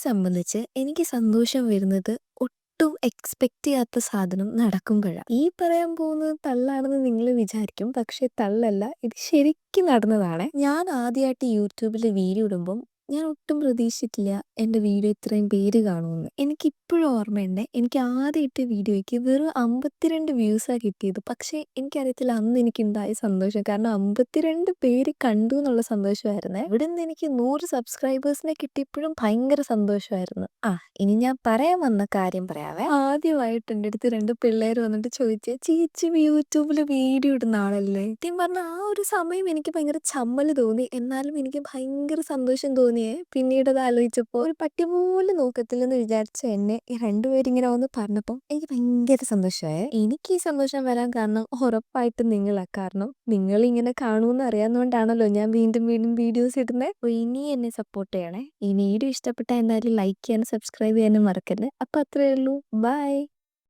സംബന്ധിച്ച് എനിക്ക് സന്തോഷം വരുന്നത് ഒട്ടും എക്സ്പെക്ട് ചെയ്യാത്ത സാധനം നടക്കുമ്പോഴാണ്. ഈ പറയാൻ പോകുന്നത് തള്ളാണെന്ന് നിങ്ങൾ വിചാരിക്കും. പക്ഷെ തള്ളല്ല. ഇത് ശരിക്കും നടന്നതാണ്. ഞാൻ ആദ്യമായിട്ട് യൂട്യൂബിൽ വീഡിയോ ഇടുമ്പം ഞാൻ ഒട്ടും പ്രതീക്ഷിച്ചിട്ടില്ല എൻ്റെ വീഡിയോ ഇത്രയും പേര് കാണുമെന്ന്. എനിക്കിപ്പോഴും ഓർമ്മയുണ്ട്. എനിക്ക് ആദ്യം ഇട്ട വീഡിയോയ്ക്ക് വെറും 52 വ്യൂസാണ് കിട്ടിയത്. പക്ഷേ എനിക്കറിയത്തില്ല അന്ന് എനിക്കുണ്ടായ സന്തോഷം. കാരണം 52 പേര് കണ്ടു എന്നുള്ള സന്തോഷമായിരുന്നേ. ഇവിടുന്ന് എനിക്ക് 100 സബ്സ്ക്രൈബേഴ്സിനെ കിട്ടിയപ്പോഴും ഭയങ്കര സന്തോഷമായിരുന്നു. ഇനി ഞാൻ പറയാൻ വന്ന കാര്യം പറയാവേ. ആദ്യമായിട്ട് എൻ്റെ അടുത്ത് 2 പിള്ളേർ വന്നിട്ട് ചോദിച്ചു, ചേച്ചി യൂട്യൂബിൽ വീഡിയോ ഇടുന്ന ആളല്ലേ? സത്യം പറഞ്ഞാൽ ആ ഒരു സമയം എനിക്ക് ഭയങ്കര ചമ്മൽ തോന്നി. എന്നാലും എനിക്ക് ഭയങ്കര സന്തോഷം തോന്നിയേ. പിന്നീട് അത് ആലോചിച്ചപ്പോൾ ഒരു പട്ടി പോലും നോക്കത്തില്ലെന്ന് വിചാരിച്ച എന്നെ ഈ 2 പേരിങ്ങനെ വന്ന് പറഞ്ഞപ്പോൾ എനിക്ക് ഭയങ്കര സന്തോഷമായേ. എനിക്ക് ഈ സന്തോഷം വരാൻ കാരണം ഉറപ്പായിട്ടും നിങ്ങളാ. കാരണം നിങ്ങളിങ്ങനെ കാണുമെന്ന് അറിയാവുന്നതുകൊണ്ടാണല്ലോ ഞാൻ വീണ്ടും വീണ്ടും വീഡിയോസ് ഇടുന്നത്. അപ്പോൾ ഇനി എന്നെ സപ്പോർട്ട് ചെയ്യണേ. ഈ വീഡിയോ ഇഷ്ടപ്പെട്ടാൽ എന്തായാലും ലൈക്ക് ചെയ്യാനും സബ്സ്ക്രൈബ് ചെയ്യാനും മറക്കല്ലേ. അപ്പോൾ അത്രയേ ഉള്ളൂ. ബൈ.